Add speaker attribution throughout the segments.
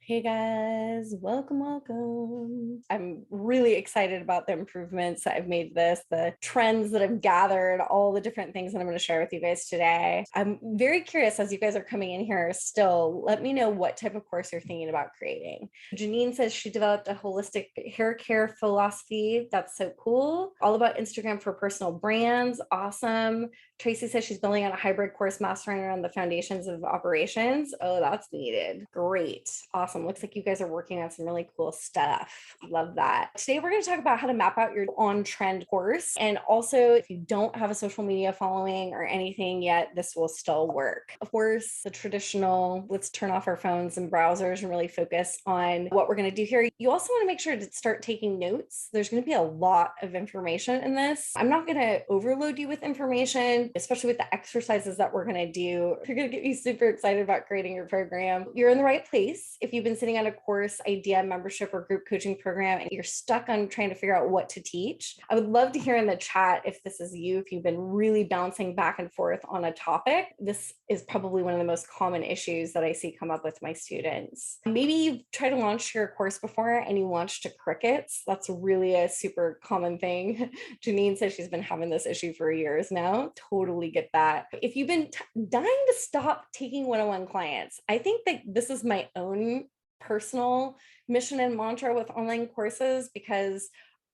Speaker 1: Hey guys, welcome. I'm really excited about the improvements that I've made to this, the trends that I've gathered, all the different things that I'm going to share with you guys today. I'm very curious as you guys are coming in here still, let me know what type of course you're thinking about creating. Janine says she developed a holistic hair care philosophy. That's so cool. All about Instagram for personal brands. Awesome. Tracy says she's building out a hybrid course mastering around the foundations of operations. Oh, that's needed. Great. Awesome. Looks like you guys are working on some really cool stuff. Love that. Today, we're going to talk about how to map out your on trend course. And also, if you don't have a social media following or anything yet, this will still work. Of course, the traditional, let's turn off our phones and browsers and really focus on what we're going to do here. You also want to make sure to start taking notes. There's going to be a lot of information in this. I'm not going to overload you with information, especially with the exercises that we're going to do. They're going to get you super excited about creating your program. You're in the right place. If you've been sitting on a course, idea, membership, or group coaching program, and you're stuck on trying to figure out what to teach, I would love to hear in the chat if this is you, if you've been really bouncing back and forth on a topic. This is probably one of the most common issues that I see come up with my students. Maybe you've tried to launch your course before and you launched to crickets. That's really a super common thing. Janine says she's been having this issue for years now. Totally get that. If you've been dying to stop taking one-on-one clients, I think that this is my own personal mission and mantra with online courses, because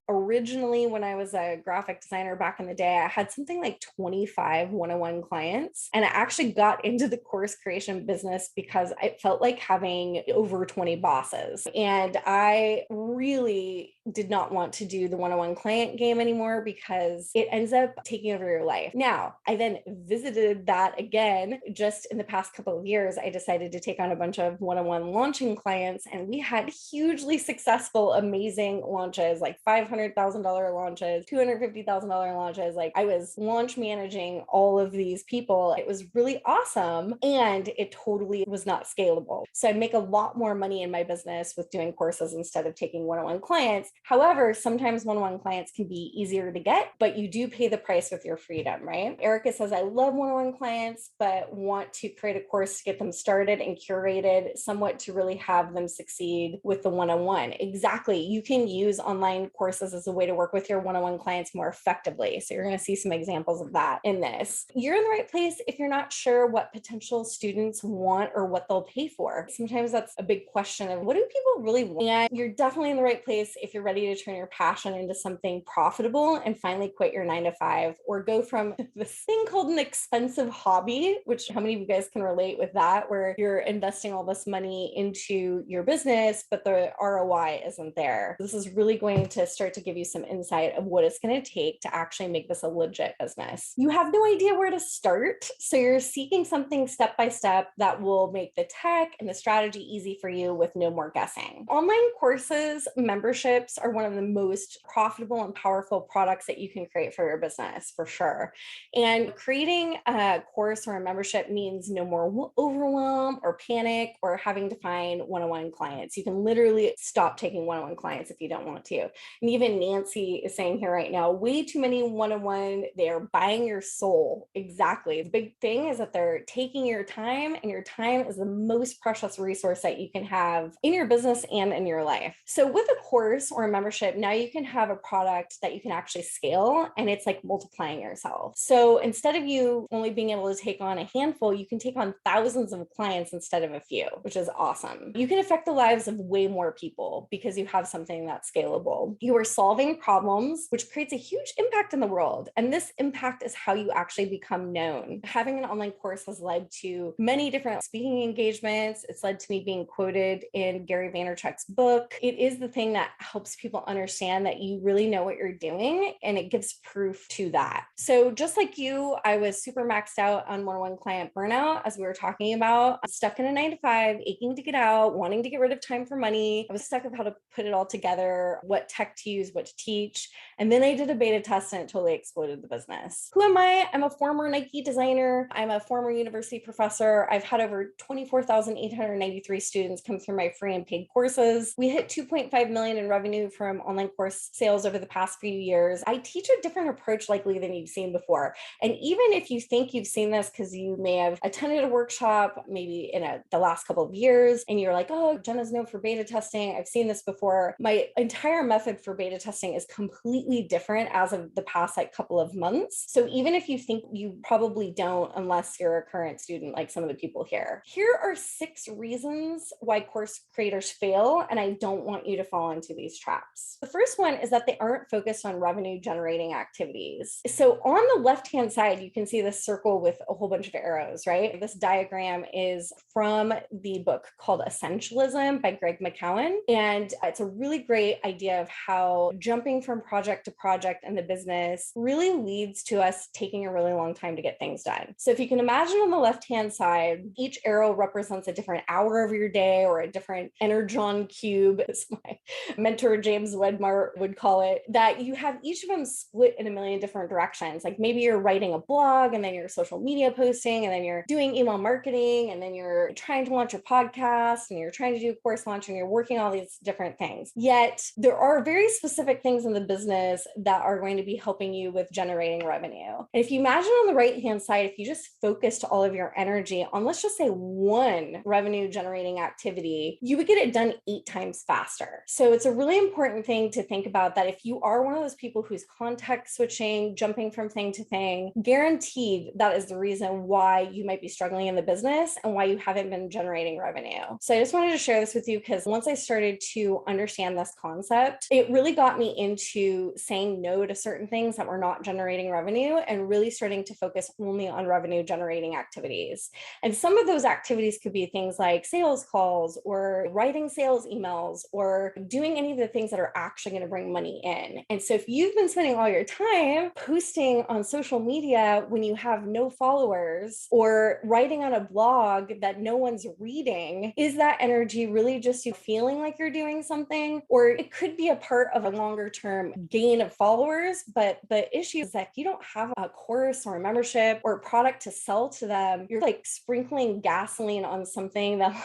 Speaker 1: originally when I was a graphic designer back in the day, I had something like 25 one-on-one clients. And I actually got into the course creation business because I felt like having over 20 bosses. And I really did not want to do the one-on-one client game anymore because it ends up taking over your life. Now, I then visited that again just in the past couple of years. I decided to take on a bunch of one-on-one launching clients, and we had hugely successful, amazing launches, like $500,000 launches, $250,000 launches. Like, I was launch managing all of these people. It was really awesome. And it totally was not scalable. So I make a lot more money in my business with doing courses instead of taking one-on-one clients. However, sometimes one-on-one clients can be easier to get, but you do pay the price with your freedom, right? Erica says, I love one-on-one clients, but want to create a course to get them started and curated somewhat to really have them succeed with the one-on-one. Exactly. You can use online courses as a way to work with your one-on-one clients more effectively. So you're going to see some examples of that in this. You're in the right place if you're not sure what potential students want or what they'll pay for. Sometimes that's a big question of what do people really want? And you're definitely in the right place if you're ready to turn your passion into something profitable and finally quit your 9 to 5, or go from this thing called an expensive hobby, which how many of you guys can relate with that, where you're investing all this money into your business, but the ROI isn't there. This is really going to start to give you some insight of what it's going to take to actually make this a legit business. You have no idea where to start. So you're seeking something step by step that will make the tech and the strategy easy for you with no more guessing. Online courses, memberships are one of the most profitable and powerful products that you can create for your business, for sure. And creating a course or a membership means no more overwhelm or panic or having to find one-on-one clients. You can literally stop taking one-on-one clients if you don't want to. And even Nancy is saying here right now, way too many one-on-one, they're buying your soul. Exactly. The big thing is that they're taking your time, and your time is the most precious resource that you can have in your business and in your life. So with a course or a membership, now you can have a product that you can actually scale, and it's like multiplying yourself. So instead of you only being able to take on a handful, you can take on thousands of clients instead of a few, which is awesome. You can affect the lives of way more people because you have something that's scalable. You are solving problems, which creates a huge impact in the world. And this impact is how you actually become known. Having an online course has led to many different speaking engagements. It's led to me being quoted in Gary Vaynerchuk's book. It is the thing that helps people understand that you really know what you're doing, and it gives proof to that. So just like you, I was super maxed out on one-on-one client burnout, as we were talking about. I'm stuck in a 9 to 5, aching to get out, wanting to get rid of time for money. I was stuck of how to put it all together, what tech to use, choose what to teach. And then I did a beta test and it totally exploded the business. Who am I? I'm a former Nike designer. I'm a former university professor. I've had over 24,893 students come through my free and paid courses. We hit 2.5 million in revenue from online course sales over the past few years. I teach a different approach likely than you've seen before. And even if you think you've seen this because you may have attended a workshop maybe in the last couple of years and you're like, oh, Jenna's known for beta testing. I've seen this before. My entire method for beta testing is completely different as of the past couple of months. So even if you think you probably don't, unless you're a current student like some of the people here. Here are 6 reasons why course creators fail, and I don't want you to fall into these traps. The first one is that they aren't focused on revenue generating activities. So on the left-hand side, you can see this circle with a whole bunch of arrows, right? This diagram is from the book called Essentialism by Greg McKeown. And it's a really great idea of how jumping from project to project in the business really leads to us taking a really long time to get things done. So if you can imagine on the left-hand side, each arrow represents a different hour of your day or a different energon cube, as my mentor James Wedmar would call it, that you have each of them split in a million different directions. Like maybe you're writing a blog and then you're social media posting and then you're doing email marketing and then you're trying to launch a podcast and you're trying to do a course launch and you're working all these different things. Yet there are very specific things in the business that are going to be helping you with generating revenue. And if you imagine on the right-hand side, if you just focused all of your energy on, let's just say, one revenue generating activity, you would get it done 8 times faster. So it's a really important thing to think about that if you are one of those people who's context switching, jumping from thing to thing, guaranteed that is the reason why you might be struggling in the business and why you haven't been generating revenue. So I just wanted to share this with you because once I started to understand this concept, it really got me into saying no to certain things that were not generating revenue and really starting to focus only on revenue generating activities. And some of those activities could be things like sales calls or writing sales emails or doing any of the things that are actually going to bring money in. And so if you've been spending all your time posting on social media when you have no followers or writing on a blog that no one's reading, is that energy really just you feeling like you're doing something? Or it could be a part of a longer term gain of followers, but the issue is that if you don't have a course or a membership or a product to sell to them, you're like sprinkling gasoline on something that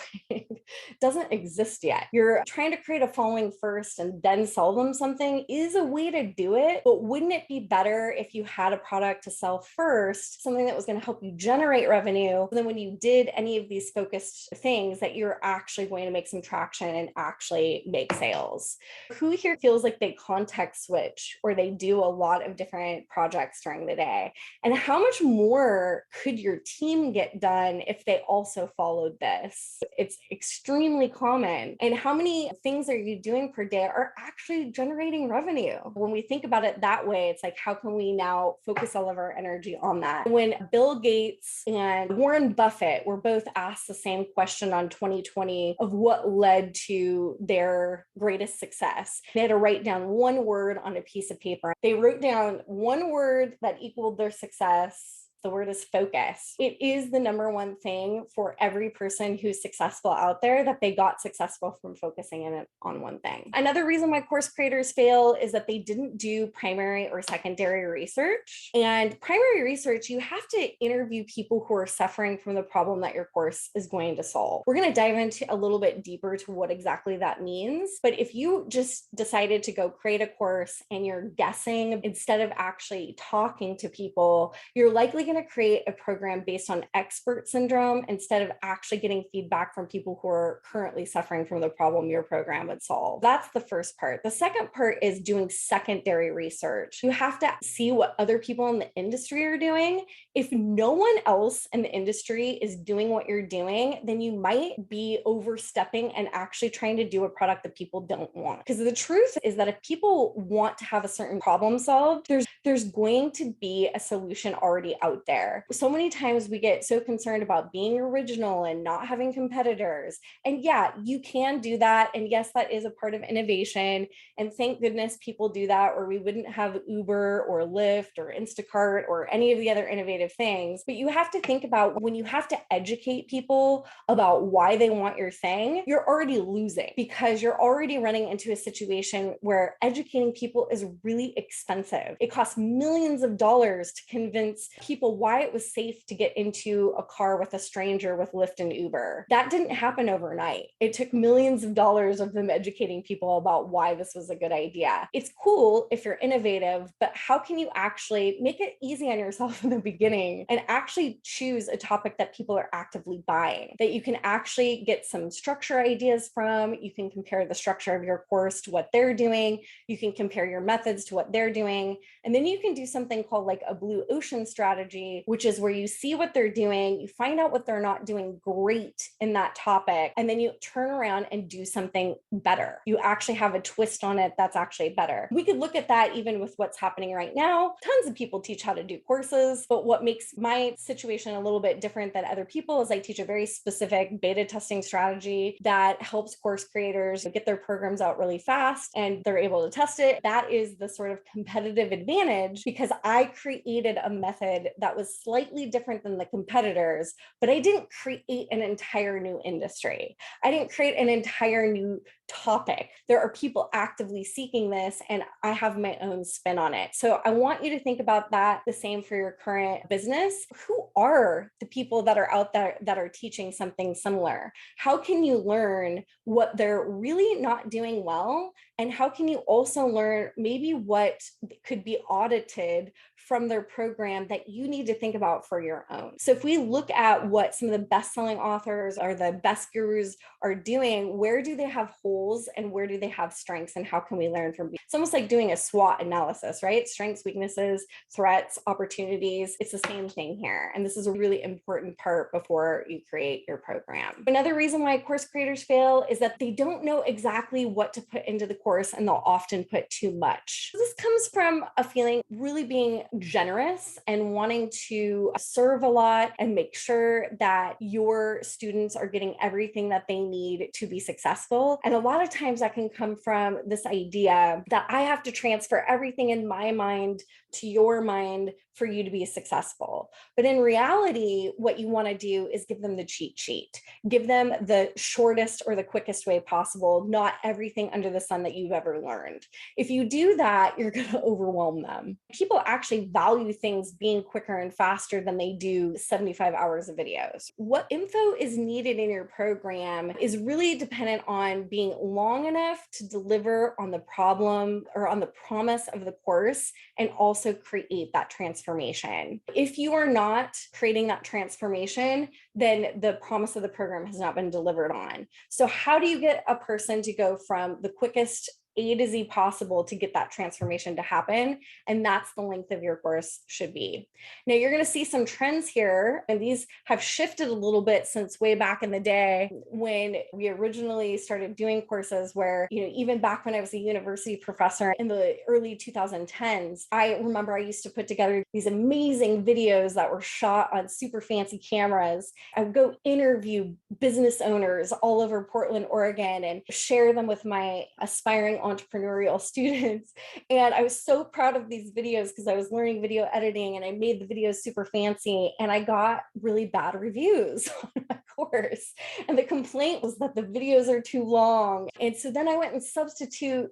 Speaker 1: doesn't exist yet. You're trying to create a following first and then sell them something is a way to do it, but wouldn't it be better if you had a product to sell first, something that was going to help you generate revenue, then when you did any of these focused things that you're actually going to make some traction and actually make sales? Who here feels like they context switch or they do a lot of different projects during the day? And how much more could your team get done if they also followed this? It's extremely common. And how many things are you doing per day are actually generating revenue? When we think about it that way, it's like, how can we now focus all of our energy on that? When Bill Gates and Warren Buffett were both asked the same question on 2020 of what led to their greatest success, they had to write down one word on a piece of paper. They wrote down one word that equaled their success. The word is focus. It is the number one thing for every person who's successful out there, that they got successful from focusing in on one thing. Another reason why course creators fail is that they didn't do primary or secondary research. And primary research, you have to interview people who are suffering from the problem that your course is going to solve. We're going to dive into a little bit deeper to what exactly that means. But if you just decided to go create a course and you're guessing instead of actually talking to people, you're likely going to create a program based on expert syndrome instead of actually getting feedback from people who are currently suffering from the problem your program would solve. That's the first part. The second part is doing secondary research. You have to see what other people in the industry are doing. If no one else in the industry is doing what you're doing, then you might be overstepping and actually trying to do a product that people don't want. Because the truth is that if people want to have a certain problem solved, there's going to be a solution already out there. So many times we get so concerned about being original and not having competitors. And yeah, you can do that. And yes, that is a part of innovation. And thank goodness people do that, or we wouldn't have Uber or Lyft or Instacart or any of the other innovative negative things. But you have to think about when you have to educate people about why they want your thing, you're already losing because you're already running into a situation where educating people is really expensive. It costs millions of dollars to convince people why it was safe to get into a car with a stranger with Lyft and Uber. That didn't happen overnight. It took millions of dollars of them educating people about why this was a good idea. It's cool if you're innovative, but how can you actually make it easy on yourself in the beginning and actually choose a topic that people are actively buying, that you can actually get some structure ideas from? You can compare the structure of your course to what they're doing. You can compare your methods to what they're doing. And then you can do something called like a blue ocean strategy, which is where you see what they're doing, you find out what they're not doing great in that topic, and then you turn around and do something better. You actually have a twist on it that's actually better. We could look at that even with what's happening right now. Tons of people teach how to do courses, but what makes my situation a little bit different than other people is I teach a very specific beta testing strategy that helps course creators get their programs out really fast and they're able to test it. That is the sort of competitive advantage because I created a method that was slightly different than the competitors, but I didn't create an entire new industry. I didn't create an entire new topic. There are people actively seeking this, and I have my own spin on it. So I want you to think about that the same for your current business. Who are the people that are out there that are teaching something similar? How can you learn what they're really not doing well? And how can you also learn maybe what could be audited from their program that you need to think about for your own? So if we look at what some of the best-selling authors or the best gurus are doing, where do they have holes and where do they have strengths, and how can we learn from? It's almost like doing a SWOT analysis, right? Strengths, weaknesses, threats, opportunities. It's the same thing here. And this is a really important part before you create your program. Another reason why course creators fail is that they don't know exactly what to put into the course, and they'll often put too much. This comes from a feeling really being generous and wanting to serve a lot and make sure that your students are getting everything that they need to be successful. And a lot of times that can come from this idea that I have to transfer everything in my mind to your mind for you to be successful. But in reality, what you want to do is give them the cheat sheet, give them the shortest or the quickest way possible, not everything under the sun that you've ever learned. If you do that, you're going to overwhelm them. People actually value things being quicker and faster than they do 75 hours of videos. What info is needed in your program is really dependent on being long enough to deliver on the problem or on the promise of the course and also create that transformation. If you are not creating that transformation, then the promise of the program has not been delivered on. So how do you get a person to go from the quickest A to Z possible to get that transformation to happen? And that's the length of your course should be. Now you're going to see some trends here, and these have shifted a little bit since way back in the day when we originally started doing courses where, even back when I was a university professor in the early 2010s, I remember I used to put together these amazing videos that were shot on super fancy cameras. I would go interview business owners all over Portland, Oregon, and share them with my aspiring entrepreneurial students. And I was so proud of these videos because I was learning video editing and I made the videos super fancy, and I got really bad reviews on my course. And the complaint was that the videos are too long. And so then I went and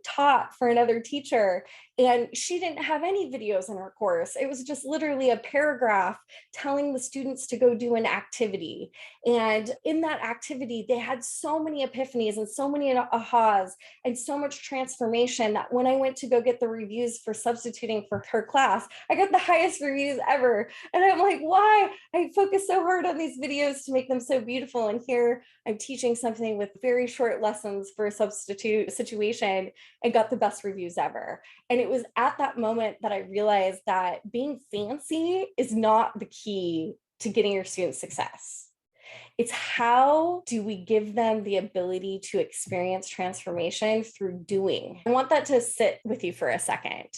Speaker 1: taught for another teacher, and she didn't have any videos in her course. It was just literally a paragraph telling the students to go do an activity. And in that activity, they had so many epiphanies and so many ahas and so much transformation that when I went to go get the reviews for substituting for her class, I got the highest reviews ever. And I'm like, why? I focused so hard on these videos to make them so beautiful. And here I'm teaching something with very short lessons for a substitute situation and got the best reviews ever. And it was at that moment that I realized that being fancy is not the key to getting your students success. It's how do we give them the ability to experience transformation through doing. I want that to sit with you for a second.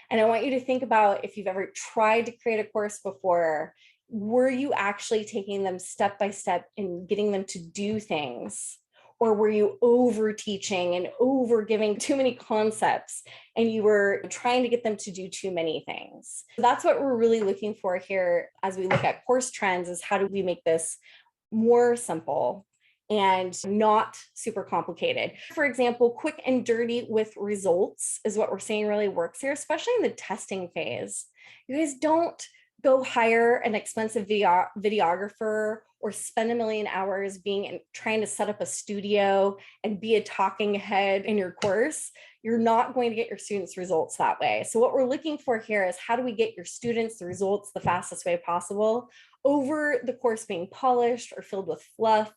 Speaker 1: And I want you to think about if you've ever tried to create a course before, were you actually taking them step by step and getting them to do things? Or were you over teaching and over giving too many concepts and you were trying to get them to do too many things? That's what we're really looking for here as we look at course trends, is how do we make this more simple and not super complicated. For example, quick and dirty with results is what we're seeing really works here, especially in the testing phase. You guys don't go hire an expensive videographer or spend 1 million hours trying to set up a studio and be a talking head in your course. You're not going to get your students results that way. So what we're looking for here is, how do we get your students the results the fastest way possible over the course being polished or filled with fluff.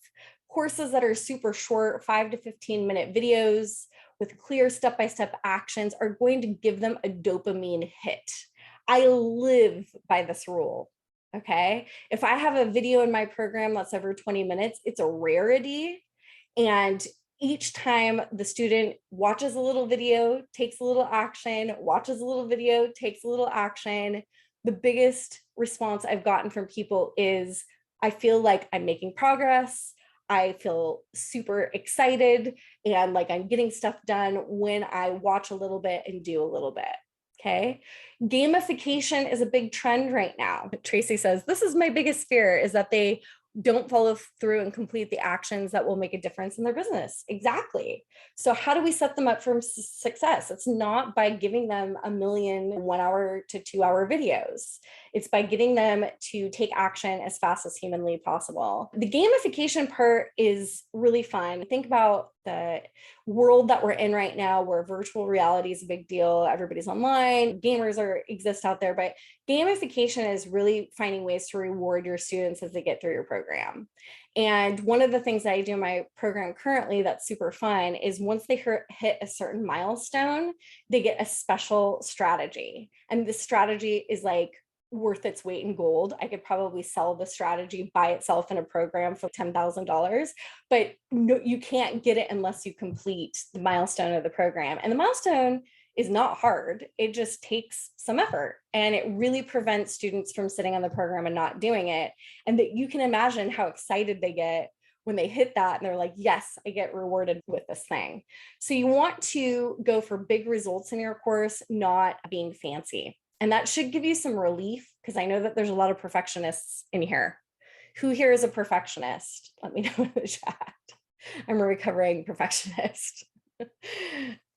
Speaker 1: Courses that are super short, 5 to 15-minute videos with clear step-by-step actions are going to give them a dopamine hit. I live by this rule, okay? If I have a video in my program that's over 20 minutes, it's a rarity. And each time the student watches a little video, takes a little action, watches a little video, takes a little action, the biggest response I've gotten from people is, I feel like I'm making progress. I feel super excited and like I'm getting stuff done when I watch a little bit and do a little bit. Okay. Gamification is a big trend right now. Tracy says, this is my biggest fear, is that they don't follow through and complete the actions that will make a difference in their business. Exactly. So how do we set them up for success? It's not by giving them 1 million 1 hour to 2 hour videos. It's by getting them to take action as fast as humanly possible. The gamification part is really fun. Think about the world that we're in right now, where virtual reality is a big deal. Everybody's online, gamers exist out there, but gamification is really finding ways to reward your students as they get through your program. And one of the things that I do in my program currently that's super fun is, once they hit a certain milestone, they get a special strategy. And this strategy is like worth its weight in gold. I could probably sell the strategy by itself in a program for $10,000, but no, you can't get it unless you complete the milestone of the program. And the milestone is not hard. It just takes some effort, and it really prevents students from sitting on the program and not doing it. And that you can imagine how excited they get when they hit that and they're like, yes, I get rewarded with this thing. So you want to go for big results in your course, not being fancy. And that should give you some relief, because I know that there's a lot of perfectionists in here. Who here is a perfectionist? Let me know in the chat. I'm a recovering perfectionist.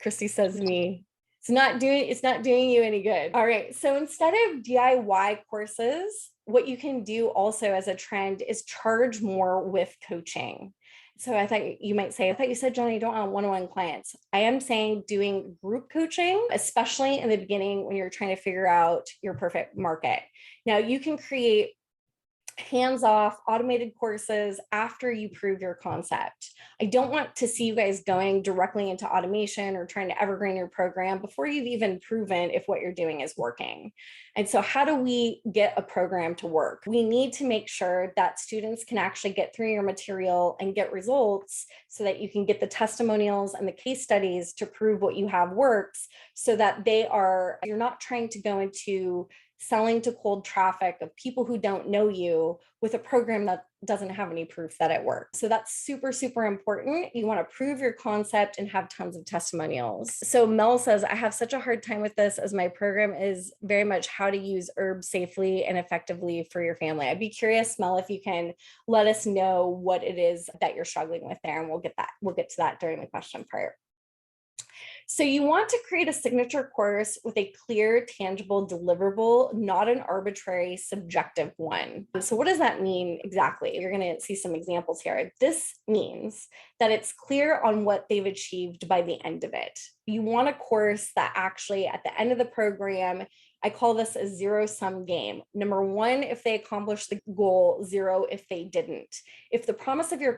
Speaker 1: Christy says me. It's not doing you any good. All right. So instead of DIY courses, what you can do also as a trend is charge more with coaching. So I thought you said, Jenna, you don't want one-on-one clients. I am saying doing group coaching, especially in the beginning when you're trying to figure out your perfect market. Now you can create hands-off automated courses after you prove your concept. I don't want to see you guys going directly into automation or trying to evergreen your program before you've even proven if what you're doing is working. And so how do we get a program to work? We need to make sure that students can actually get through your material and get results, so that you can get the testimonials and the case studies to prove what you have works, so that you're not trying to go into selling to cold traffic of people who don't know you with a program that doesn't have any proof that it works. So that's super, super important. You want to prove your concept and have tons of testimonials. So Mel says, I have such a hard time with this, as my program is very much how to use herbs safely and effectively for your family. I'd be curious, Mel, if you can let us know what it is that you're struggling with there, and we'll get to that during the question part. So you want to create a signature course with a clear, tangible deliverable, not an arbitrary, subjective one. So what does that mean exactly? You're going to see some examples here. This means that it's clear on what they've achieved by the end of it. You want a course that actually, at the end of the program, I call this a zero-sum game. Number one, if they accomplished the goal; 0 if they didn't. If the promise of your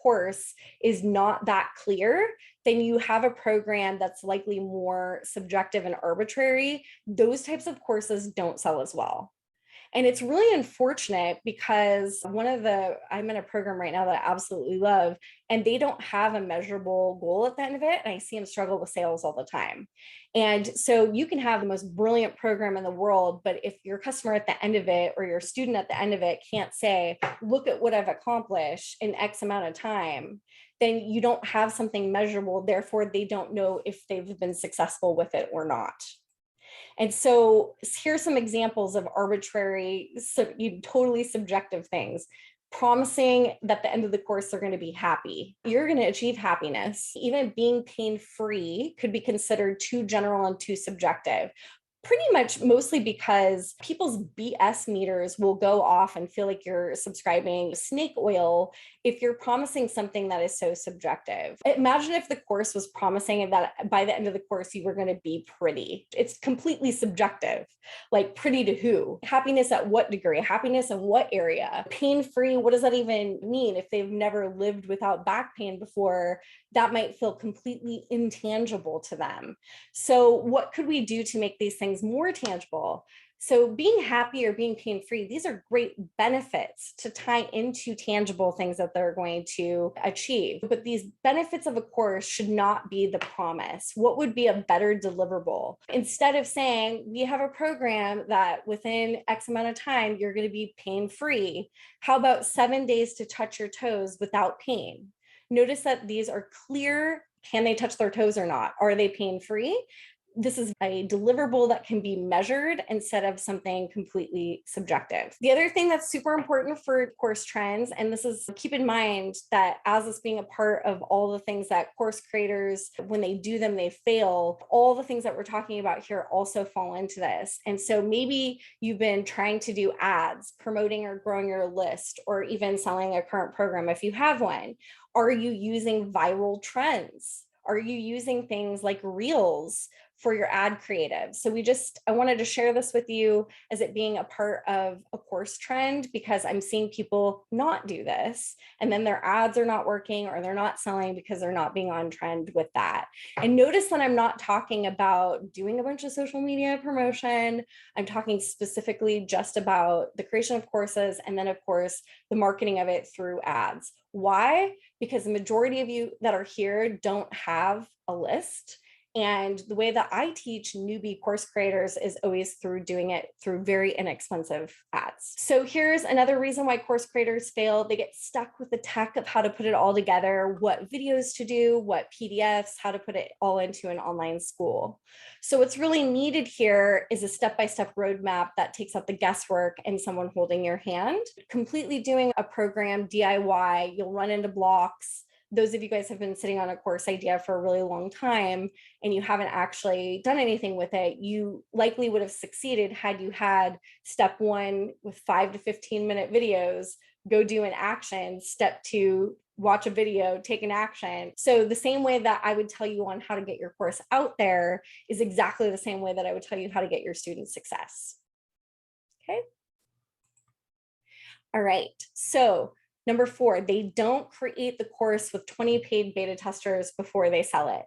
Speaker 1: course is not that clear, then you have a program that's likely more subjective and arbitrary. Those types of courses don't sell as well. And it's really unfortunate because I'm in a program right now that I absolutely love, and they don't have a measurable goal at the end of it. And I see them struggle with sales all the time. And so you can have the most brilliant program in the world, but if your customer at the end of it or your student at the end of it can't say, look at what I've accomplished in X amount of time, then you don't have something measurable. Therefore, they don't know if they've been successful with it or not. And so here's some examples of arbitrary, totally subjective things. Promising that at the end of the course, they're going to be happy. You're going to achieve happiness. Even being pain-free could be considered too general and too subjective. Pretty much mostly because people's BS meters will go off and feel like you're subscribing snake oil if you're promising something that is so subjective. Imagine if the course was promising that by the end of the course, you were going to be pretty. It's completely subjective. Like, pretty to who? Happiness at what degree? Happiness in what area? Pain-free, what does that even mean? If they've never lived without back pain before, that might feel completely intangible to them. So what could we do to make these things more tangible? So being happy or being pain-free, these are great benefits to tie into tangible things that they're going to achieve. But these benefits of a course should not be the promise. What would be a better deliverable? Instead of saying, we have a program that within X amount of time, you're going to be pain-free. How about 7 days to touch your toes without pain? Notice that these are clear. Can they touch their toes or not? Are they pain-free? This is a deliverable that can be measured instead of something completely subjective. The other thing that's super important for course trends, and this is, keep in mind that as this being a part of all the things that course creators, when they do them, they fail, all the things that we're talking about here also fall into this. And so maybe you've been trying to do ads, promoting or growing your list, or even selling a current program if you have one. Are you using viral trends? Are you using things like Reels for your ad creative? So I wanted to share this with you as it being a part of a course trend, because I'm seeing people not do this, and then their ads are not working or they're not selling because they're not being on trend with that. And notice that I'm not talking about doing a bunch of social media promotion. I'm talking specifically just about the creation of courses, and then of course, the marketing of it through ads. Why? Because the majority of you that are here don't have a list. And the way that I teach newbie course creators is always through doing it through very inexpensive ads. So here's another reason why course creators fail. They get stuck with the tech of how to put it all together, what videos to do, what PDFs, how to put it all into an online school. So what's really needed here is a step-by-step roadmap that takes out the guesswork and someone holding your hand. Completely doing a program DIY, you'll run into blocks. Those of you guys have been sitting on a course idea for a really long time and you haven't actually done anything with it, you likely would have succeeded had you had step 1 with 5 to 15-minute videos, go do an action, step 2, watch a video, take an action. So the same way that I would tell you on how to get your course out there is exactly the same way that I would tell you how to get your students success. Okay. All right. So number 4, they don't create the course with 20 paid beta testers before they sell it.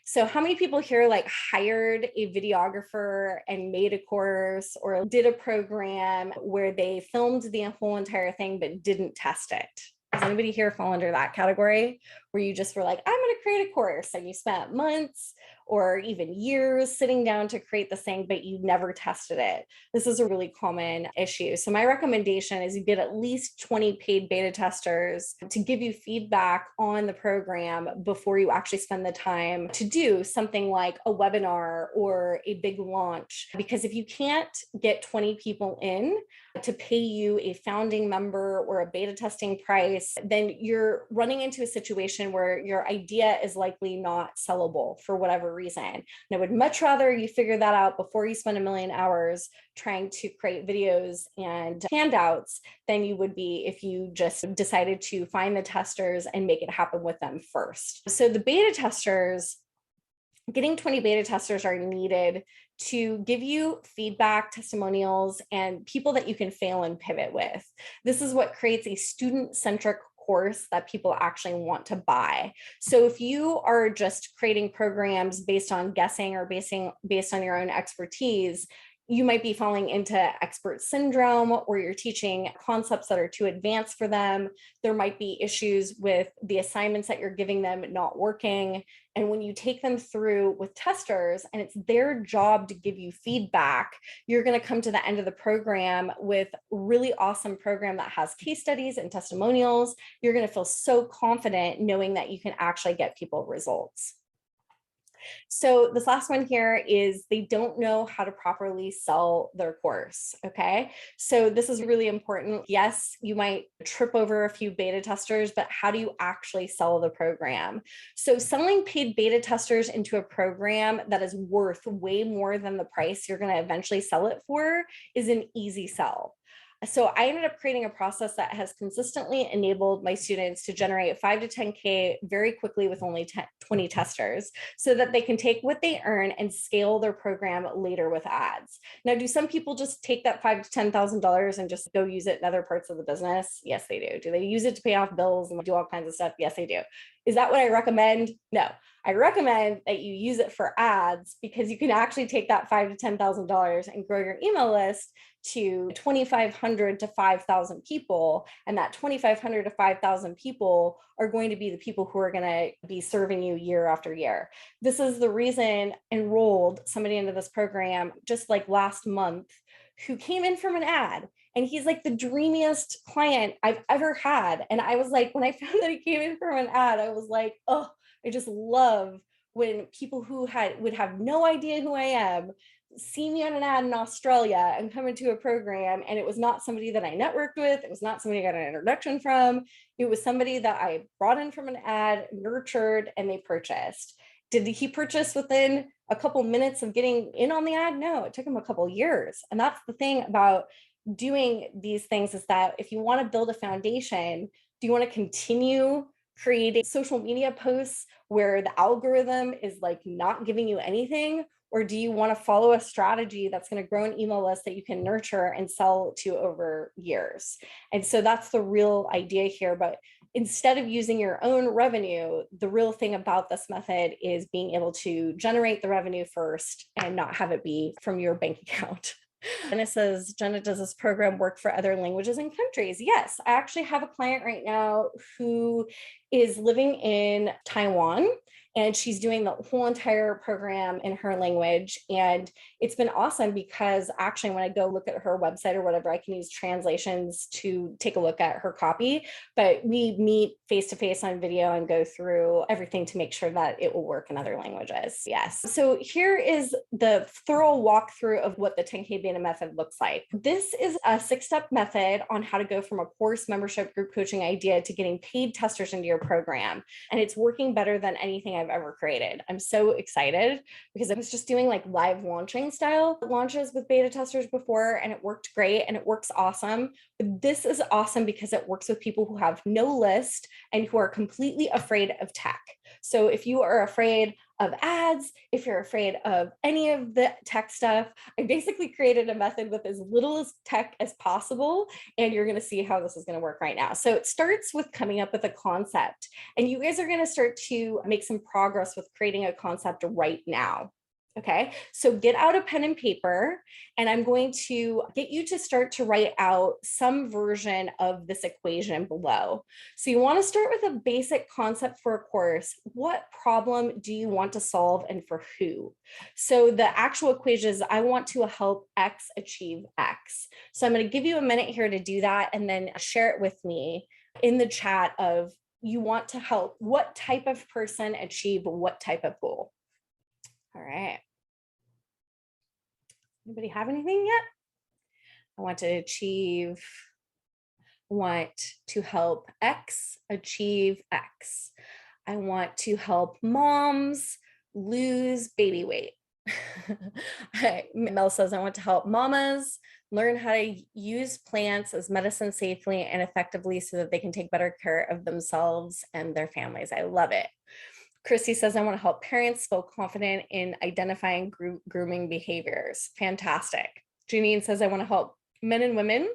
Speaker 1: So how many people here like hired a videographer and made a course or did a program where they filmed the whole entire thing but didn't test it? Does anybody here fall under that category where you just were like, I'm going to create a course, and you spent months or even years sitting down to create this thing, but you never tested it? This is a really common issue. So my recommendation is you get at least 20 paid beta testers to give you feedback on the program before you actually spend the time to do something like a webinar or a big launch. Because if you can't get 20 people in to pay you a founding member or a beta testing price, then you're running into a situation where your idea is likely not sellable for whatever reason. And I would much rather you figure that out before you spend a million hours trying to create videos and handouts than you would be if you just decided to find the testers and make it happen with them first. So the beta testers, getting 20 beta testers are needed to give you feedback, testimonials, and people that you can fail and pivot with. This is what creates a student-centric course that people actually want to buy. So if you are just creating programs based on guessing or based on your own expertise, you might be falling into expert syndrome, or you're teaching concepts that are too advanced for them. There might be issues with the assignments that you're giving them not working. And when you take them through with testers and it's their job to give you feedback, you're going to come to the end of the program with a really awesome program that has case studies and testimonials. You're going to feel so confident knowing that you can actually get people results. So this last one here is they don't know how to properly sell their course. Okay. So this is really important. Yes, you might trip over a few beta testers, but how do you actually sell the program? So selling paid beta testers into a program that is worth way more than the price you're going to eventually sell it for is an easy sell. So I ended up creating a process that has consistently enabled my students to generate 5 to 10K very quickly with only 20 testers, so that they can take what they earn and scale their program later with ads. Now, do some people just take that $5,000 to $10,000 and just go use it in other parts of the business? Yes, they do. Do they use it to pay off bills and do all kinds of stuff? Yes, they do. Is that what I recommend? No. I recommend that you use it for ads, because you can actually take that $5,000 to $10,000 and grow your email list to 2,500 to 5,000 people. And that 2,500 to 5,000 people are going to be the people who are going to be serving you year after year. This is the reason I enrolled somebody into this program just like last month, who came in from an ad. And he's like the dreamiest client I've ever had. And I was like, when I found that he came in from an ad, I was like, oh, I just love when people who would have no idea who I am see me on an ad in Australia and come into a program. And it was not somebody that I networked with. It was not somebody I got an introduction from. It was somebody that I brought in from an ad, nurtured, and they purchased. Did he purchase within a couple minutes of getting in on the ad? No, it took him a couple years. And that's the thing about doing these things, is that if you want to build a foundation, do you want to continue creating social media posts where the algorithm is like not giving you anything? Or do you want to follow a strategy that's going to grow an email list that you can nurture and sell to over years? And so that's the real idea here. But instead of using your own revenue, the real thing about this method is being able to generate the revenue first and not have it be from your bank account. And it says, Jenna, does this program work for other languages and countries? Yes, I actually have a client right now who is living in Taiwan, and she's doing the whole entire program in her language. And it's been awesome, because actually when I go look at her website or whatever, I can use translations to take a look at her copy. But we meet face to face on video and go through everything to make sure that it will work in other languages. Yes. So here is the thorough walkthrough of what the 10K beta method looks like. This is a 6-step method on how to go from a course, membership, group coaching idea to getting paid testers into your program. And it's working better than anything I've ever created. I'm so excited, because I was just doing like live launching style launches with beta testers before, and it worked great and it works awesome. But this is awesome because it works with people who have no list and who are completely afraid of tech. So if you are afraid of ads, if you're afraid of any of the tech stuff, I basically created a method with as little as tech as possible, and you're going to see how this is going to work right now. So it starts with coming up with a concept, and you guys are going to start to make some progress with creating a concept right now. Okay, so get out a pen and paper, and I'm going to get you to start to write out some version of this equation below. So you want to start with a basic concept for a course. What problem do you want to solve, and for who? So the actual equation is, I want to help X achieve X. So I'm going to give you a minute here to do that, and then share it with me in the chat of, you want to help what type of person achieve what type of goal. All right. Anybody have anything yet? I want to help X achieve X. I want to help moms lose baby weight. Mel says, I want to help mamas learn how to use plants as medicine safely and effectively so that they can take better care of themselves and their families. I love it. Christy says, I want to help parents feel confident in identifying grooming behaviors. Fantastic. Janine says, I want to help men and women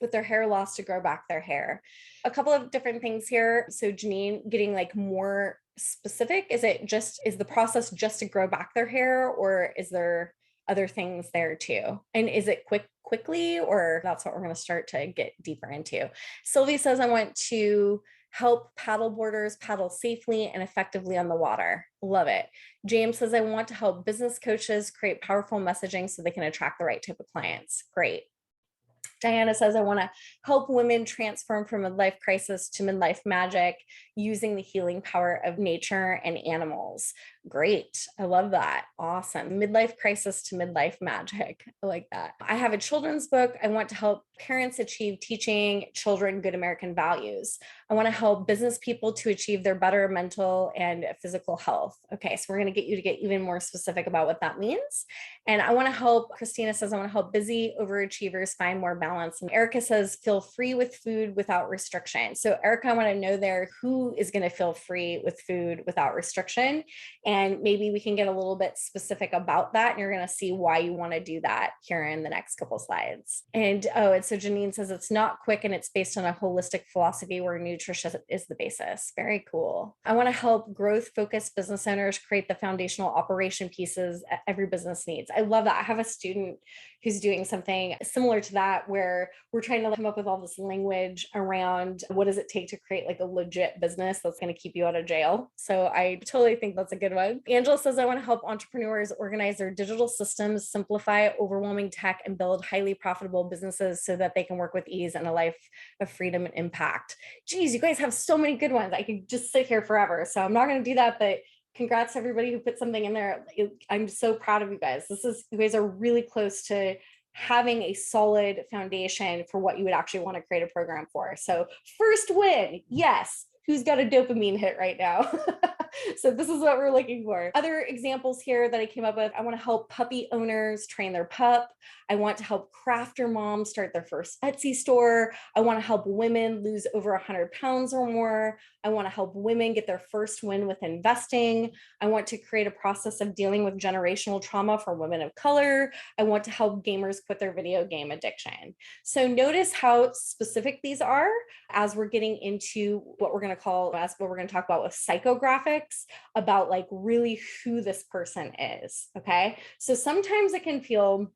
Speaker 1: with their hair loss to grow back their hair. A couple of different things here. So Janine, getting like more specific, is the process just to grow back their hair, or is there other things there too. And is it quickly, or that's what we're going to start to get deeper into? Sylvie says, I want to help paddle boarders paddle safely and effectively on the water. Love it. James says, I want to help business coaches create powerful messaging so they can attract the right type of clients. Great. Diana says, I want to help women transform from midlife crisis to midlife magic using the healing power of nature and animals. Great. I love that. Awesome. Midlife crisis to midlife magic. I like that. I have a children's book. I want to help parents achieve teaching children good American values. I want to help business people to achieve their better mental and physical health. Okay, so we're going to get you to get even more specific about what that means. And I want to help, Christina says, I want to help busy overachievers find more balance. And Erica says, feel free with food without restriction. So Erica, I want to know there who is going to feel free with food without restriction. And maybe we can get a little bit specific about that. And you're going to see why you want to do that here in the next couple slides. And so Janine says it's not quick and it's based on a holistic philosophy where nutrition is the basis. Very cool. I want to help growth-focused business owners create the foundational operation pieces every business needs. I love that. I have a student who's doing something similar to that, where we're trying to come up with all this language around what does it take to create like a legit business that's going to keep you out of jail. So I totally think that's a good one. Angela says, I want to help entrepreneurs organize their digital systems, simplify overwhelming tech, and build highly profitable businesses so that they can work with ease and a life of freedom and impact. Geez, you guys have so many good ones. I could just sit here forever. So I'm not going to do that, but congrats to everybody who put something in there. I'm so proud of you guys. You guys are really close to having a solid foundation for what you would actually want to create a program for. So first win, yes. Who's got a dopamine hit right now? So this is what we're looking for. Other examples here that I came up with, I want to help puppy owners train their pup. I want to help crafter moms start their first Etsy store. I want to help women lose over 100 pounds or more. I want to help women get their first win with investing. I want to create a process of dealing with generational trauma for women of color. I want to help gamers quit their video game addiction. So notice how specific these are as we're getting into what we're going to talk about with psychographics, about like really who this person is. Okay. So sometimes it can feel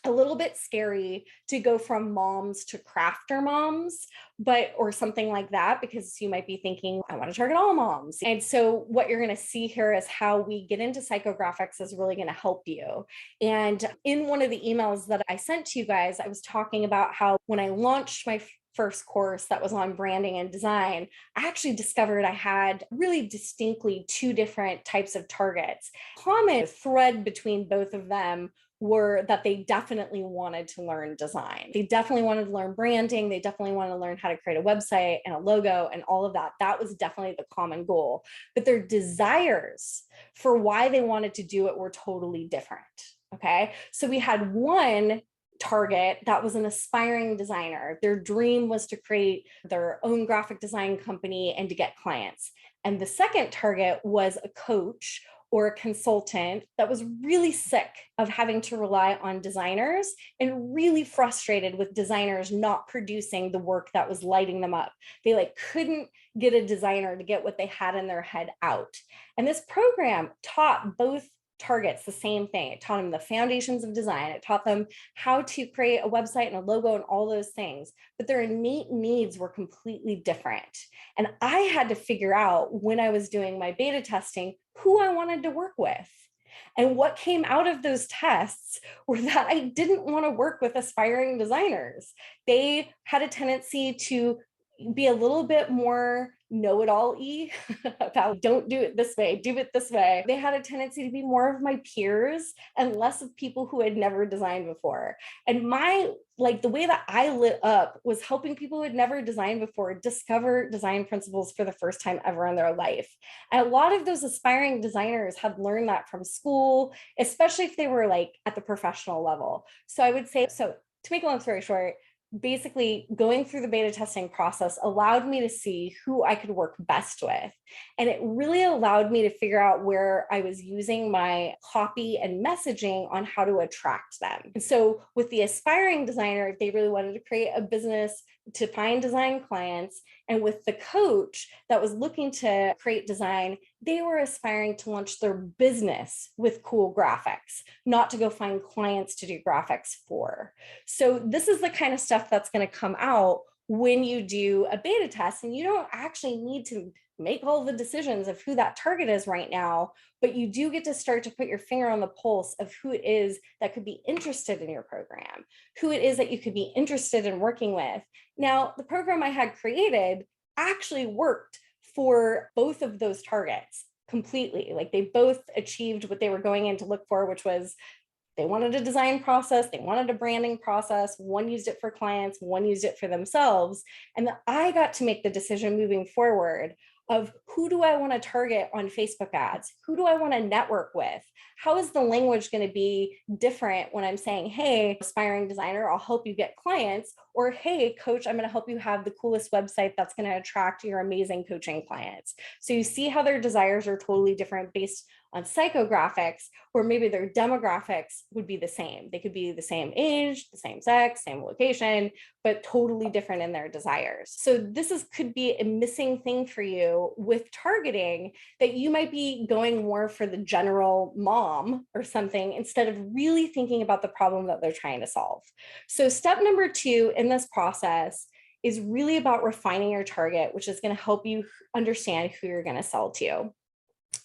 Speaker 1: a little bit scary to go from moms to crafter moms, or something like that, because you might be thinking, I want to target all moms. And so what you're going to see here is how we get into psychographics is really going to help you. And in one of the emails that I sent to you guys, I was talking about how when I launched my first course that was on branding and design, I actually discovered I had really distinctly two different types of targets. Common thread between both of them were that they definitely wanted to learn design. They definitely wanted to learn branding. They definitely wanted to learn how to create a website and a logo and all of that. That was definitely the common goal. But their desires for why they wanted to do it were totally different. Okay. So we had one target that was an aspiring designer. Their dream was to create their own graphic design company and to get clients. And the second target was a coach or a consultant that was really sick of having to rely on designers and really frustrated with designers not producing the work that was lighting them up. They couldn't get a designer to get what they had in their head out. And this program taught both targets the same thing. It taught them the foundations of design. It taught them how to create a website and a logo and all those things, but their innate needs were completely different. And I had to figure out when I was doing my beta testing who I wanted to work with. And what came out of those tests were that I didn't want to work with aspiring designers. They had a tendency to be a little bit more know-it-all-y about don't do it this way, do it this way. They had a tendency to be more of my peers and less of people who had never designed before. And the way that I lit up was helping people who had never designed before discover design principles for the first time ever in their life. And a lot of those aspiring designers had learned that from school, especially if they were at the professional level. So I would say, to make a long story short, basically going through the beta testing process allowed me to see who I could work best with. And it really allowed me to figure out where I was using my copy and messaging on how to attract them. And so with the aspiring designer, they really wanted to create a business to find design clients. And with the coach that was looking to create design, they were aspiring to launch their business with cool graphics, not to go find clients to do graphics for. So this is the kind of stuff that's going to come out when you do a beta test, and you don't actually need to make all the decisions of who that target is right now, but you do get to start to put your finger on the pulse of who it is that could be interested in your program, who it is that you could be interested in working with. Now, the program I had created actually worked for both of those targets completely. Like, they both achieved what they were going in to look for, which was they wanted a design process, they wanted a branding process. One used it for clients, one used it for themselves. And I got to make the decision moving forward of who do I want to target on Facebook ads? Who do I want to network with? How is the language going to be different when I'm saying, hey, aspiring designer, I'll help you get clients, or hey, coach, I'm going to help you have the coolest website that's going to attract your amazing coaching clients. So you see how their desires are totally different based on psychographics, where maybe their demographics would be the same. They could be the same age, the same sex, same location, but totally different in their desires. So this could be a missing thing for you with targeting, that you might be going more for the general mom or something instead of really thinking about the problem that they're trying to solve. So step number 2 in this process is really about refining your target, which is going to help you understand who you're going to sell to.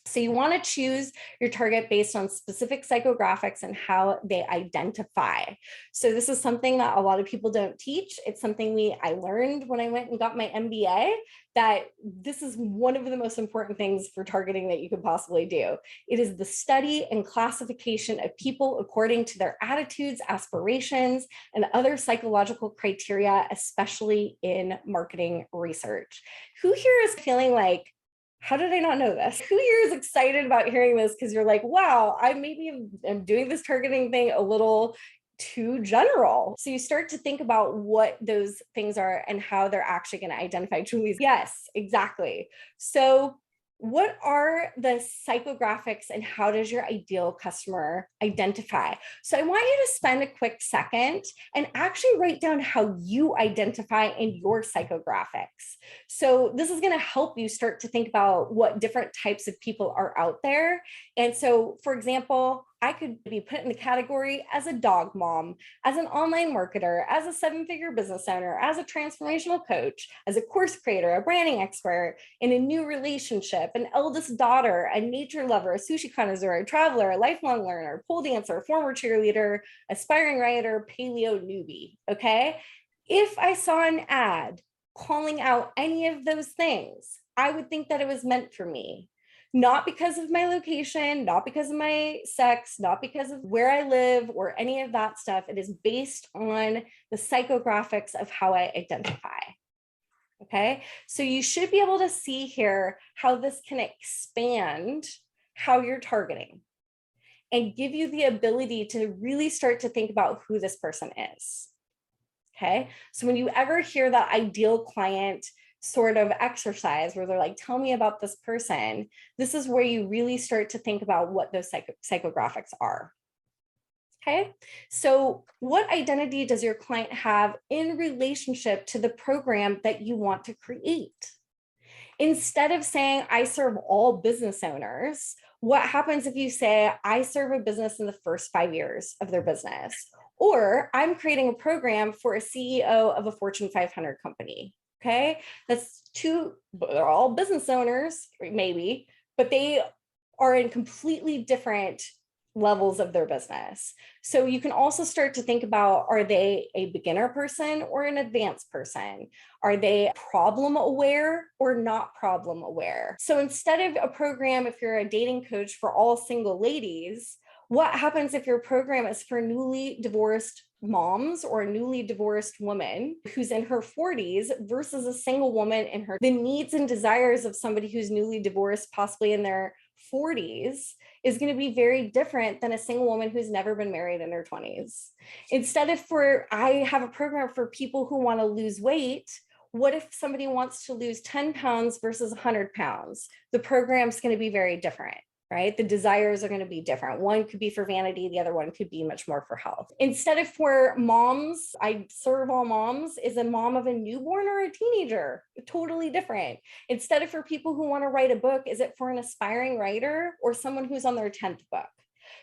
Speaker 1: So you want to choose your target based on specific psychographics and how they identify. So this is something that a lot of people don't teach. It's something I learned when I went and got my MBA, that this is one of the most important things for targeting that you could possibly do. It is the study and classification of people according to their attitudes, aspirations, and other psychological criteria, especially in marketing research. Who here is feeling like, how did I not know this? Who here is excited about hearing this because you're like, wow, I maybe am doing this targeting thing a little too general. So you start to think about what those things are and how they're actually going to identify Julie's. Yes, exactly. So what are the psychographics and how does your ideal customer identify? So I want you to spend a quick second and actually write down how you identify in your psychographics. So this is going to help you start to think about what different types of people are out there. And so, for example, I could be put in the category as a dog mom, as an online marketer, as a 7-figure business owner, as a transformational coach, as a course creator, a branding expert, in a new relationship, an eldest daughter, a nature lover, a sushi connoisseur, a traveler, a lifelong learner, pole dancer, former cheerleader, aspiring writer, paleo newbie, okay? If I saw an ad calling out any of those things, I would think that it was meant for me. Not because of my location, not because of my sex, not because of where I live or any of that stuff. It is based on the psychographics of how I identify. Okay, so you should be able to see here how this can expand how you're targeting and give you the ability to really start to think about who this person is. Okay, so when you ever hear that ideal client sort of exercise where they're like, tell me about this person, this is where you really start to think about what those psychographics are. Okay, so what identity does your client have in relationship to the program that you want to create? Instead of saying, I serve all business owners, what happens if you say, I serve a business in the first 5 years of their business? Or I'm creating a program for a CEO of a Fortune 500 company. Okay, that's they're all business owners, maybe, but they are in completely different levels of their business. So you can also start to think about, are they a beginner person or an advanced person? Are they problem aware or not problem aware? So instead of a program, if you're a dating coach for all single ladies, what happens if your program is for newly divorced moms or a newly divorced woman who's in her 40s versus a single woman in the needs and desires of somebody who's newly divorced, possibly in their 40s, is going to be very different than a single woman who's never been married in her 20s. Instead of I have a program for people who want to lose weight, what if somebody wants to lose 10 pounds versus 100 pounds? The program's going to be very different. right? The desires are going to be different. One could be for vanity, the other one could be much more for health. Instead of for moms, I serve all moms, is a mom of a newborn or a teenager, totally different. Instead of for people who want to write a book, is it for an aspiring writer or someone who's on their 10th book?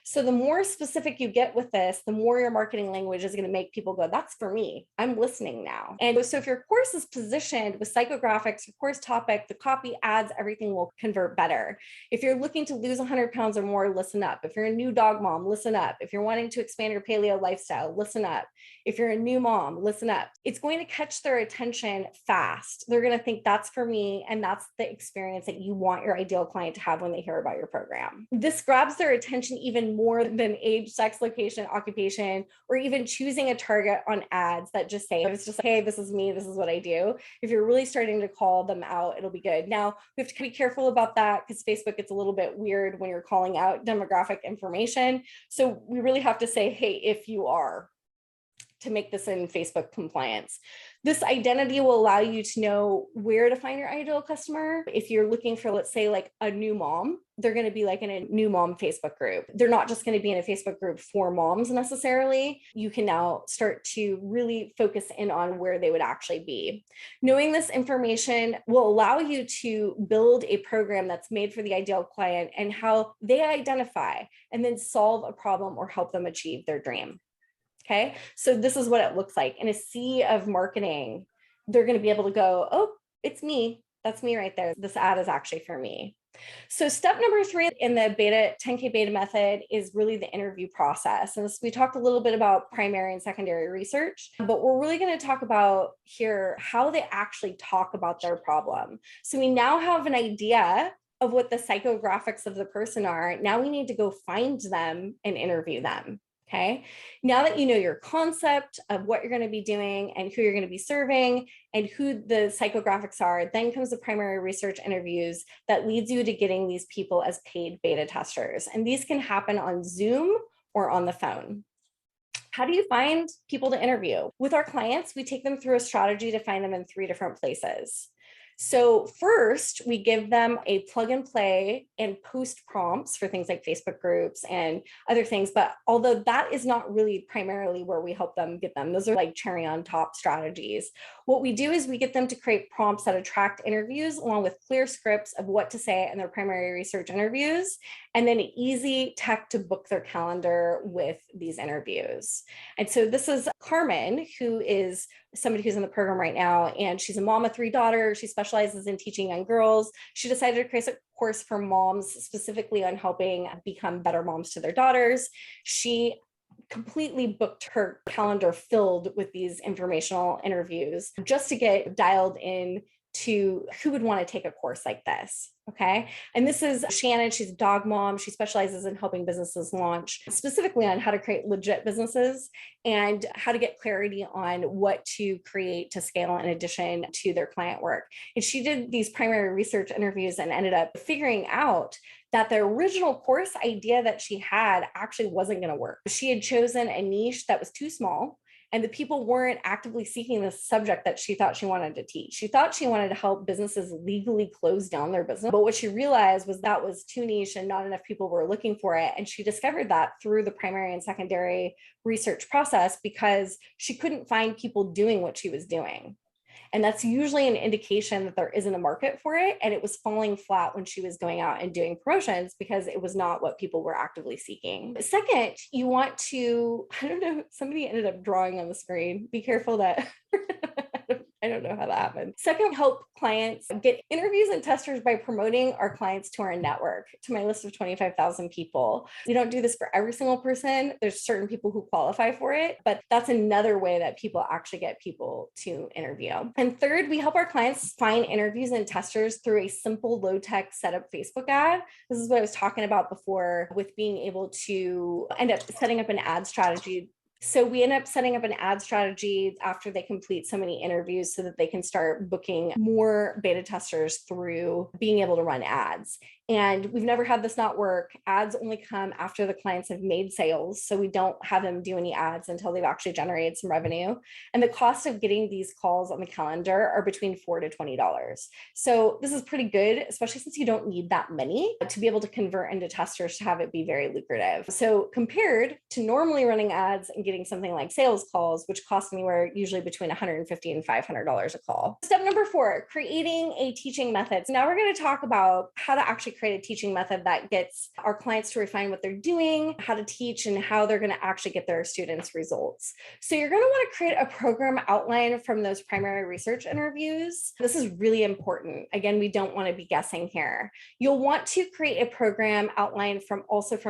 Speaker 1: So the more specific you get with this, the more your marketing language is going to make people go, that's for me. I'm listening now. And so if your course is positioned with psychographics, your course topic, the copy, ads, everything will convert better. If you're looking to lose 100 pounds or more, listen up. If you're a new dog mom, listen up. If you're wanting to expand your paleo lifestyle, listen up. If you're a new mom, listen up. It's going to catch their attention fast. They're going to think that's for me. And that's the experience that you want your ideal client to have when they hear about your program. This grabs their attention even more than age, sex, location, occupation, or even choosing a target on ads that just say, it's just like, hey, this is me, this is what I do. If you're really starting to call them out, it'll be good. Now, we have to be careful about that because Facebook gets a little bit weird when you're calling out demographic information. So we really have to say, hey, if you are, to make this in Facebook compliance. This identity will allow you to know where to find your ideal customer. If you're looking for, let's say, like a new mom, they're going to be like in a new mom Facebook group. They're not just going to be in a Facebook group for moms necessarily. You can now start to really focus in on where they would actually be. Knowing this information will allow you to build a program that's made for the ideal client and how they identify and then solve a problem or help them achieve their dream. Okay, so this is what it looks like. In a sea of marketing, they're going to be able to go, oh, it's me. That's me right there. This ad is actually for me. So step number 3 in the 10K beta method is really the interview process. And we talked a little bit about primary and secondary research, but we're really going to talk about here how they actually talk about their problem. So we now have an idea of what the psychographics of the person are. Now we need to go find them and interview them. Okay, now that you know your concept of what you're going to be doing and who you're going to be serving and who the psychographics are, then comes the primary research interviews that leads you to getting these people as paid beta testers. And these can happen on Zoom or on the phone. How do you find people to interview? With our clients, we take them through a strategy to find them in 3 different places. So first, we give them a plug and play and post prompts for things like Facebook groups and other things. But although that is not really primarily where we help them get them, those are like cherry on top strategies. What we do is we get them to create prompts that attract interviews along with clear scripts of what to say in their primary research interviews, and then easy tech to book their calendar with these interviews. And so this is Carmen, who is somebody who's in the program right now, and she's a mom of 3 daughters. She specializes in teaching young girls. She decided to create a course for moms specifically on helping become better moms to their daughters. She completely booked her calendar filled with these informational interviews just to get dialed in to who would want to take a course like this. Okay. And this is Shannon. She's a dog mom. She specializes in helping businesses launch specifically on how to create legit businesses and how to get clarity on what to create to scale in addition to their client work. And she did these primary research interviews and ended up figuring out that the original course idea that she had actually wasn't going to work. She had chosen a niche that was too small, and the people weren't actively seeking the subject that she thought she wanted to teach. She thought she wanted to help businesses legally close down their business. But what she realized was that was too niche and not enough people were looking for it. And she discovered that through the primary and secondary research process because she couldn't find people doing what she was doing. And that's usually an indication that there isn't a market for it. And it was falling flat when she was going out and doing promotions because it was not what people were actively seeking. Second, you want to, I don't know, somebody ended up drawing on the screen. Be careful that I don't know how that happened. Second, help clients get interviews and testers by promoting our clients to our network, to my list of 25,000 people. We don't do this for every single person. There's certain people who qualify for it, but that's another way that people actually get people to interview. And third, we help our clients find interviews and testers through a simple low-tech setup Facebook ad. This is what I was talking about before with being able to end up setting up an ad strategy So we end up setting up an ad strategy after they complete so many interviews so that they can start booking more beta testers through being able to run ads. And we've never had this not work. Ads only come after the clients have made sales. So we don't have them do any ads until they've actually generated some revenue. And the cost of getting these calls on the calendar are between $4 to $20. So this is pretty good, especially since you don't need that many to be able to convert into testers to have it be very lucrative. So compared to normally running ads and getting something like sales calls, which cost anywhere usually between $150 and $500 a call. Step number 4, creating a teaching method. So now we're going to talk about how to actually create a teaching method that gets our clients to refine what they're doing, how to teach, and how they're going to actually get their students results. So you're going to want to create a program outline from those primary research interviews. This is really important. Again, we don't want to be guessing here. You'll want to create a program outline from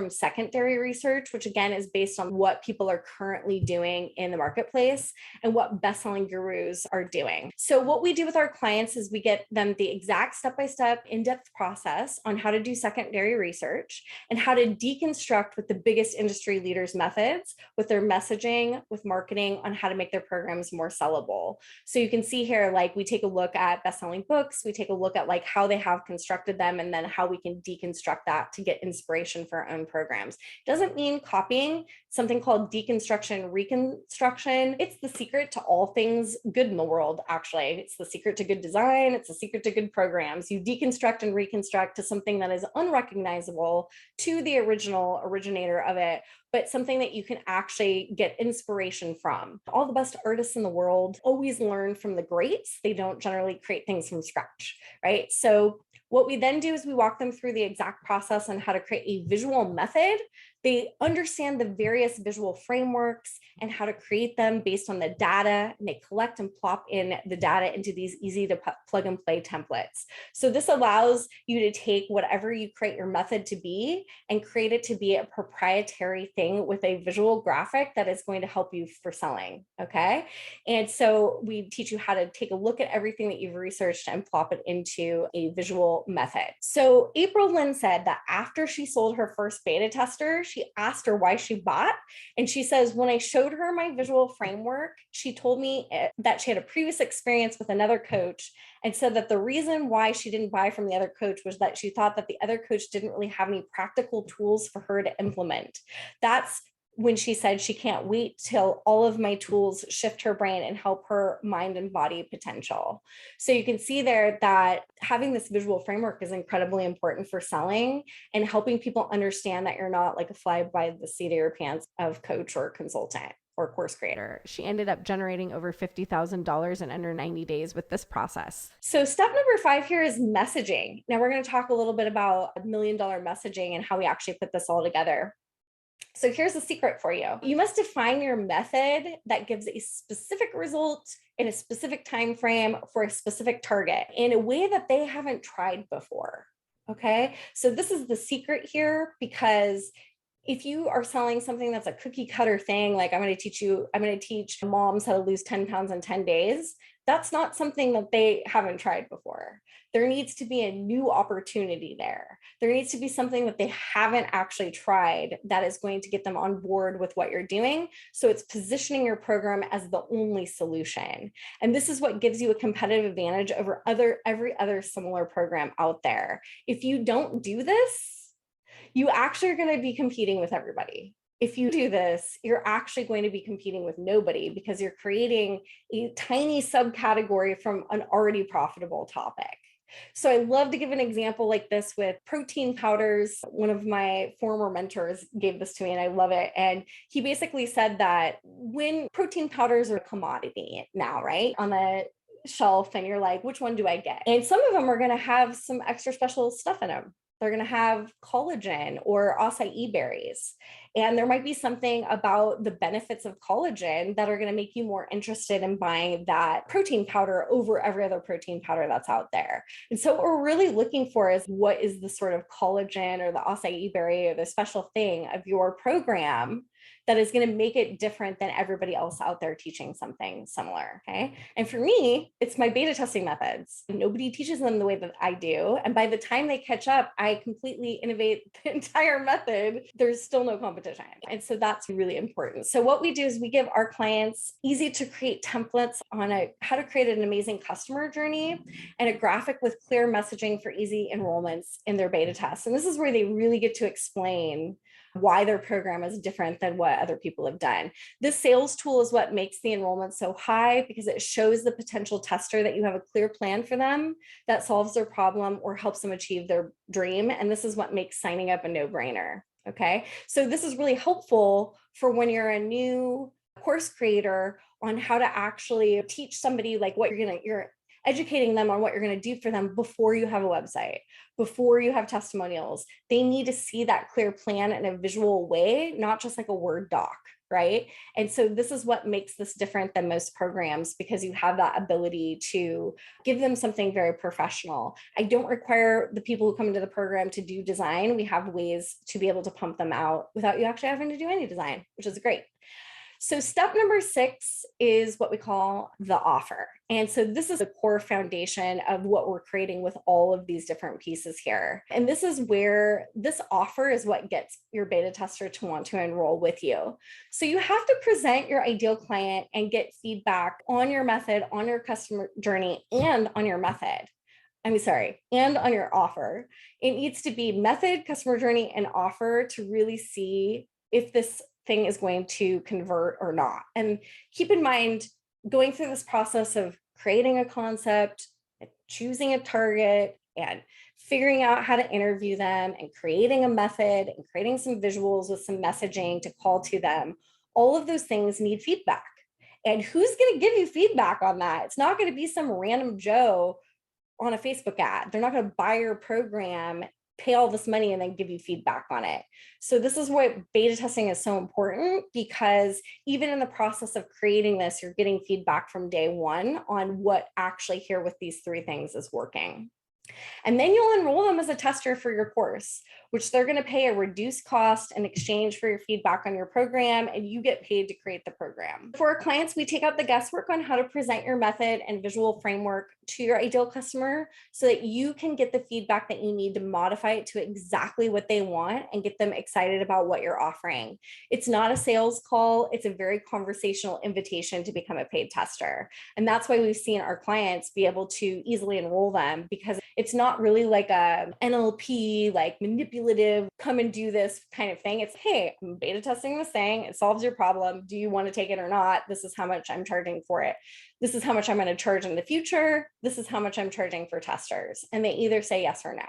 Speaker 1: secondary research, which again is based on what people are currently doing in the marketplace and what best-selling gurus are doing. So what we do with our clients is we get them the exact step-by-step in-depth process on how to do secondary research and how to deconstruct with the biggest industry leaders' methods with their messaging, with marketing on how to make their programs more sellable. So you can see here, like we take a look at best-selling books, we take a look at like how they have constructed them and then how we can deconstruct that to get inspiration for our own programs. Doesn't mean copying. Something called deconstruction, reconstruction. It's the secret to all things good in the world, actually. It's the secret to good design. It's the secret to good programs. You deconstruct and reconstruct to something that is unrecognizable to the original originator of it, but something that you can actually get inspiration from. All the best artists in the world always learn from the greats. They don't generally create things from scratch, right? So what we then do is we walk them through the exact process on how to create a visual method. They understand the various visual frameworks and how to create them based on the data, and they collect and plop in the data into these easy to plug and play templates. So this allows you to take whatever you create your method to be and create it to be a proprietary thing with a visual graphic that is going to help you for selling, okay? And so we teach you how to take a look at everything that you've researched and plop it into a visual method. So April Lynn said that after she sold her first beta tester, she asked her why she bought. And she says, when I showed her my visual framework, she told me that she had a previous experience with another coach and said that the reason why she didn't buy from the other coach was that she thought that the other coach didn't really have any practical tools for her to implement. That's when she said she can't wait till all of my tools shift her brain and help her mind and body potential. So you can see there that having this visual framework is incredibly important for selling and helping people understand that you're not like a fly by the seat of your pants of coach or consultant or course creator. She ended up generating over $50,000 in under 90 days with this process. So step number 5 here is messaging. Now we're going to talk a little bit about $1 million messaging and how we actually put this all together. So here's the secret for you. You must define your method that gives a specific result in a specific time frame for a specific target in a way that they haven't tried before. Okay, so this is the secret here, because if you are selling something that's a cookie cutter thing, like I'm going to teach moms how to lose 10 pounds in 10 days. That's not something that they haven't tried before. There needs to be a new opportunity there. There needs to be something that they haven't actually tried that is going to get them on board with what you're doing. So it's positioning your program as the only solution. And this is what gives you a competitive advantage over every other similar program out there. If you don't do this, you actually are going to be competing with everybody. If you do this, you're actually going to be competing with nobody because you're creating a tiny subcategory from an already profitable topic. So I love to give an example like this with protein powders. One of my former mentors gave this to me and I love it. And he basically said that when protein powders are a commodity now, right, on the shelf, and you're like, which one do I get? And some of them are going to have some extra special stuff in them. They're going to have collagen or acai berries. And there might be something about the benefits of collagen that are going to make you more interested in buying that protein powder over every other protein powder that's out there. And so what we're really looking for is what is the sort of collagen or the acai berry or the special thing of your program that is going to make it different than everybody else out there teaching something similar, okay? And for me, it's my beta testing methods. Nobody teaches them the way that I do. And by the time they catch up, I completely innovate the entire method. There's still no competition. design. And so that's really important. So what we do is we give our clients easy to create templates on how to create an amazing customer journey and a graphic with clear messaging for easy enrollments in their beta tests. And this is where they really get to explain why their program is different than what other people have done. This sales tool is what makes the enrollment so high because it shows the potential tester that you have a clear plan for them that solves their problem or helps them achieve their dream. And this is what makes signing up a no-brainer. Okay, so this is really helpful for when you're a new course creator on how to actually teach somebody like what you're educating them on what you're going to do for them before you have a website, before you have testimonials. They need to see that clear plan in a visual way, not just like a Word doc, right? And so this is what makes this different than most programs because you have that ability to give them something very professional. I don't require the people who come into the program to do design. We have ways to be able to pump them out without you actually having to do any design, which is great. So step number 6 is what we call the offer. And so this is the core foundation of what we're creating with all of these different pieces here. And this is where this offer is what gets your beta tester to want to enroll with you. So you have to present your ideal client and get feedback on your method, on your customer journey, and on your method. And on your offer. It needs to be method, customer journey, and offer to really see if this thing is going to convert or not. And keep in mind, going through this process of creating a concept, choosing a target, and figuring out how to interview them, and creating a method, and creating some visuals with some messaging to call to them, all of those things need feedback. And who's going to give you feedback on that? It's not going to be some random Joe on a Facebook ad. They're not going to buy your program, pay all this money, and then give you feedback on it. So this is why beta testing is so important, because even in the process of creating this, you're getting feedback from day one on what actually here with these 3 things is working. And then you'll enroll them as a tester for your course, which they're going to pay a reduced cost in exchange for your feedback on your program, and you get paid to create the program. For our clients, we take out the guesswork on how to present your method and visual framework to your ideal customer so that you can get the feedback that you need to modify it to exactly what they want and get them excited about what you're offering. It's not a sales call. It's a very conversational invitation to become a paid tester. And that's why we've seen our clients be able to easily enroll them, because it's not really like a NLP, like manipulative, come and do this kind of thing. It's, hey, I'm beta testing this thing. It solves your problem. Do you want to take it or not? This is how much I'm charging for it. This is how much I'm going to charge in the future. This is how much I'm charging for testers. And they either say yes or no.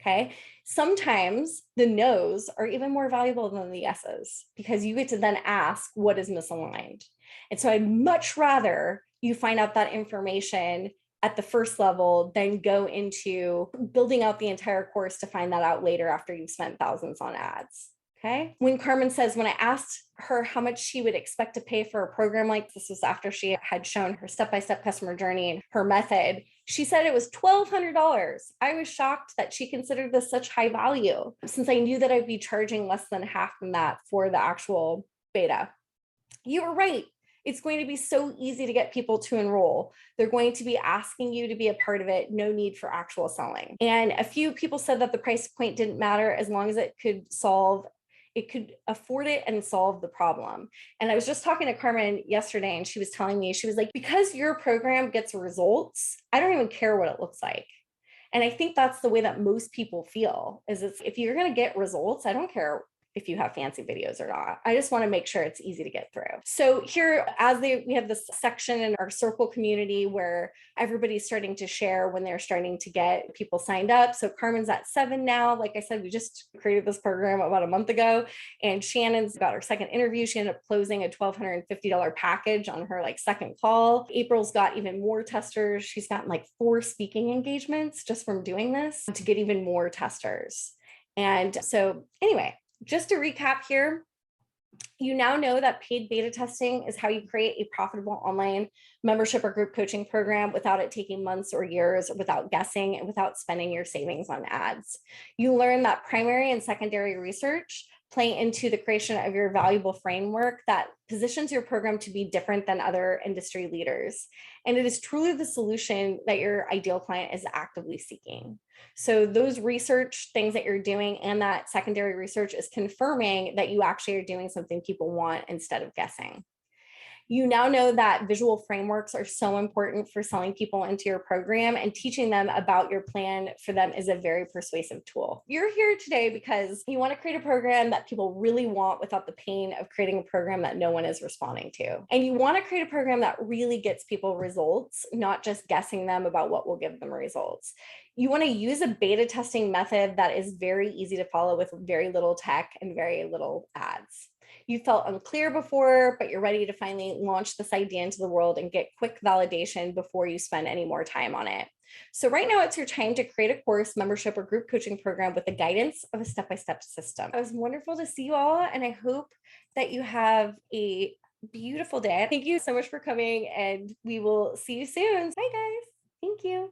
Speaker 1: Okay. Sometimes the no's are even more valuable than the yeses, because you get to then ask what is misaligned. And so I'd much rather you find out that information at the first level than go into building out the entire course to find that out later after you've spent thousands on ads. Okay. When Carmen says, when I asked her how much she would expect to pay for a program like this, was after she had shown her step-by-step customer journey and her method, she said it was $1,200. I was shocked that she considered this such high value, since I knew that I'd be charging less than half from that for the actual beta. You were right. It's going to be so easy to get people to enroll. They're going to be asking you to be a part of it. No need for actual selling. And a few people said that the price point didn't matter as long as it could afford it and solve the problem. And I was just talking to Carmen yesterday, and she was telling me, she was like, because your program gets results, I don't even care what it looks like. And I think that's the way that most people feel, is if you're going to get results, I don't care if you have fancy videos or not. I just want to make sure it's easy to get through. So here, we have this section in our circle community where everybody's starting to share when they're starting to get people signed up. So Carmen's at 7 now. Like I said, we just created this program about a month ago, and Shannon's got her second interview. She ended up closing a $1,250 package on her second call. April's got even more testers. She's gotten 4 speaking engagements just from doing this to get even more testers. And so anyway, just to recap here, you now know that paid beta testing is how you create a profitable online membership or group coaching program without it taking months or years, without guessing, and without spending your savings on ads. You learn that primary and secondary research play into the creation of your valuable framework that positions your program to be different than other industry leaders. And it is truly the solution that your ideal client is actively seeking. So those research things that you're doing and that secondary research is confirming that you actually are doing something people want instead of guessing. You now know that visual frameworks are so important for selling people into your program, and teaching them about your plan for them is a very persuasive tool. You're here today because you want to create a program that people really want without the pain of creating a program that no one is responding to. And you want to create a program that really gets people results, not just guessing them about what will give them results. You want to use a beta testing method that is very easy to follow with very little tech and very little ads. You felt unclear before, but you're ready to finally launch this idea into the world and get quick validation before you spend any more time on it. So right now it's your time to create a course, membership, or group coaching program with the guidance of a step-by-step system. It was wonderful to see you all, and I hope that you have a beautiful day. Thank you so much for coming, and we will see you soon. Bye, guys. Thank you.